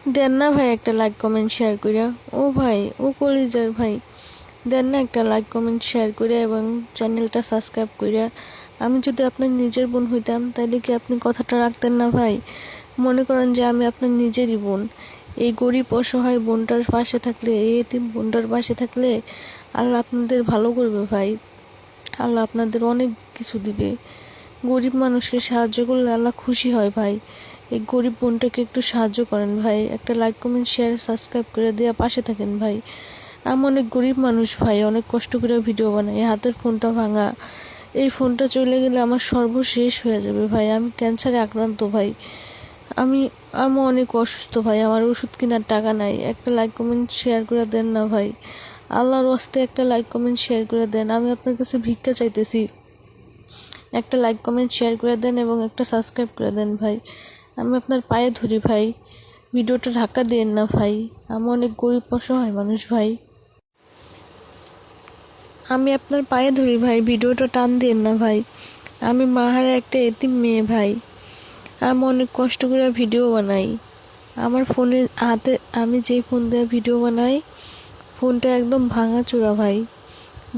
দেন না ভাই একটা লাইক কমেন্ট শেয়ার কইরা। ও ভাই, ও কলিজার ভাই, দেন না একটা লাইক কমেন্ট শেয়ার করে এবং চ্যানেলটা সাবস্ক্রাইব কইরা। আমি যদি আপনার নিজের বোন হইতাম তাহলে কি আপনি কথাটা রাখতেন না ভাই? মনে করেন যে আমি আপনার নিজেরই বোন। এই গরিব অসহায় বোনটার পাশে থাকলে, এই এতিম বোনটার পাশে থাকলে আল্লাহ আপনাদের ভালো করবে ভাই। আল্লাহ আপনাদের অনেক কিছু দিবে। গরিব মানুষকে সাহায্য করলে আল্লাহ খুশি হয় ভাই। এই গরিব বোনটাকে একটু সাহায্য করেন ভাই, একটা লাইক কমেন্ট শেয়ার সাবস্ক্রাইব করে দিয়ে পাশে থাকেন ভাই। আমি অনেক গরিব মানুষ ভাই, অনেক কষ্ট করে ভিডিও বানাই, হাতের ফোনটা ভাঙা। এই ফোনটা চলে গেলে আমার সর্বশেষ হয়ে যাবে ভাই। আমি ক্যান্সারে আক্রান্ত ভাই। আমি আমি অনেক অসুস্থ ভাই, আমার ওষুধ কেনার টাকা নাই। একটা লাইক কমেন্ট শেয়ার করে দেন না ভাই, আল্লাহর ওয়াস্তে একটা লাইক কমেন্ট শেয়ার করে দেন। আমি আপনার কাছে ভিক্ষা চাইতেছি, একটা লাইক কমেন্ট শেয়ার করে দেন এবং একটা সাবস্ক্রাইব করে দেন ভাই। আমি আপনার পায়ে ধরি ভাই, ভিডিওটা ধাক্কা দেন না ভাই। আমি অনেক গরিব অসহায় মানুষ ভাই, আমি আপনার পায়ে ধরি ভাই, ভিডিওটা টান দেন না ভাই। আমি মাহারা একটা এতিম মেয়ে ভাই, আমি অনেক কষ্ট করে ভিডিও বানাই। আমার ফোনে হাতে, আমি যেই ফোন দিয়ে ভিডিও বানাই ফোনটা একদম ভাঙাচোরা ভাই,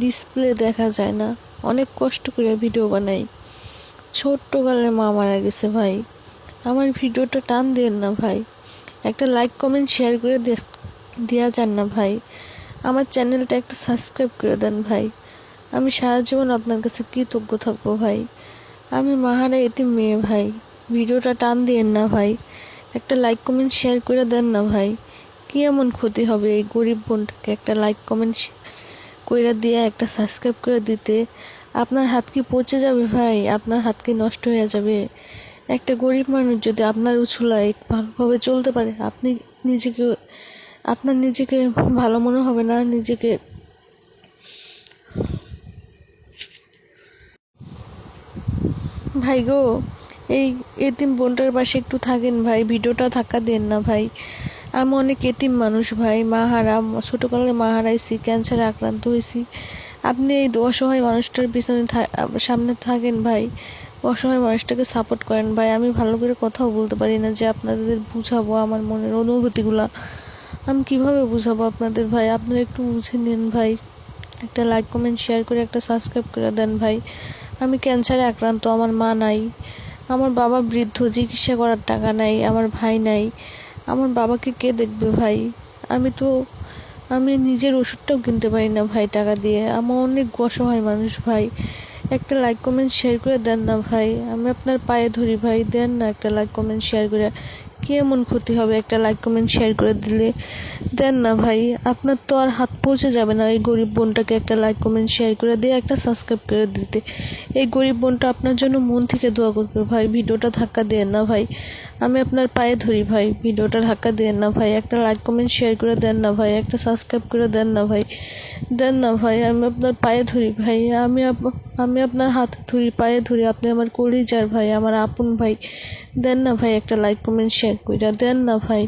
ডিসপ্লে দেখা যায় না। অনেক কষ্ট করে ভিডিও বানাই। ছোট্টকালে মা মারা গেছে ভাই। আমার ভিডিওটা টান দেন না ভাই, একটা লাইক কমেন্ট শেয়ার করে দেওয়া যান না ভাই। আমার চ্যানেলটা একটা সাবস্ক্রাইব করে দেন ভাই। আমি সারা জীবন আপনার কাছে কৃতজ্ঞ থাকবো ভাই। আমি মাহারা এতিম মেয়ে ভাই, ভিডিওটা টান দিয়েন না ভাই, একটা লাইক কমেন্ট শেয়ার করে দেন না ভাই। কি এমন ক্ষতি হবে এই গরিব বোনটাকে একটা লাইক কমেন্ট কইরা দিয়ে একটা সাবস্ক্রাইব করে দিতে? আপনার হাত কি পচে যাবে ভাই? আপনার হাত কি নষ্ট হয়ে যাবে? একটা গরিব মানুষ যদি আপনার উছুলায় ভালোভাবে চলতে পারে, আপনি নিজেকে, আপনার নিজেকে ভালো মনে হবে না? নিজেকে ভাই গো, এই এতিম বোনটার পাশে একটু থাকেন ভাই, ভিডিওটা ধাক্কা দেন না ভাই। আমি অনেক এতিম মানুষ ভাই, মাহারা, ছোটোকালে মাহারাইছি, ক্যান্সারে আক্রান্ত হয়েছি। আপনি এই অসহায় মানুষটার পিছনে সামনে থাকেন ভাই, অসহায় মানুষটাকে সাপোর্ট করেন ভাই। আমি ভালো করে কথাও বলতে পারি না যে আপনাদের বুঝাবো আমার মনের অনুভূতিগুলা। আমি কিভাবে বুঝাবো আপনাদের ভাই? আপনারা একটু বুঝে নিন ভাই, একটা লাইক কমেন্ট শেয়ার করে একটা সাবস্ক্রাইব করে দেন ভাই। আমি ক্যান্সারে আক্রান্ত, আমার মা নাই, আমার বাবা বৃদ্ধ, চিকিৎসা করার টাকা নাই, আমার ভাই নাই। আমার বাবাকে কে দেখবে ভাই? আমি নিজের ওষুধটাও কিনতে পারি না ভাই টাকা দিয়ে। আমার অনেক অসহায় মানুষ ভাই, একটা লাইক কমেন্ট শেয়ার করে দেন না ভাই। আমি আপনার পায়ে ধরি ভাই, দেন না একটা লাইক কমেন্ট শেয়ার করে। কি এমন ক্ষতি হবে একটা লাইক কমেন্ট শেয়ার করে দিলে? দেন না ভাই, আপনার তো আর হাত পৌঁছে যাবে না এই গরিব বোনটাকে একটা লাইক কমেন্ট শেয়ার করে দিয়ে একটা সাবস্ক্রাইব করে দিতে। এই গরিব বোনটা আপনার জন্য মন থেকে দোয়া করবে ভাই, ভিডিওটা ধাক্কা দেন না ভাই। আমি আপনার পায়ে ধরি ভাই, ভিডিওটা ধাক্কা দেন না ভাই, একটা লাইক কমেন্ট শেয়ার করে দেন না ভাই, একটা সাবস্ক্রাইব করে দেন না ভাই। দেন না ভাই, আমি আপনার পায়ে ধরি ভাই, আমি আপনার হাত ধরি, পায়ে ধরি, আপনি আমার কলিজার ভাই, আমার আপন ভাই। দেন না ভাই একটা লাইক কমেন্ট শেয়ার করে দেন না ভাই।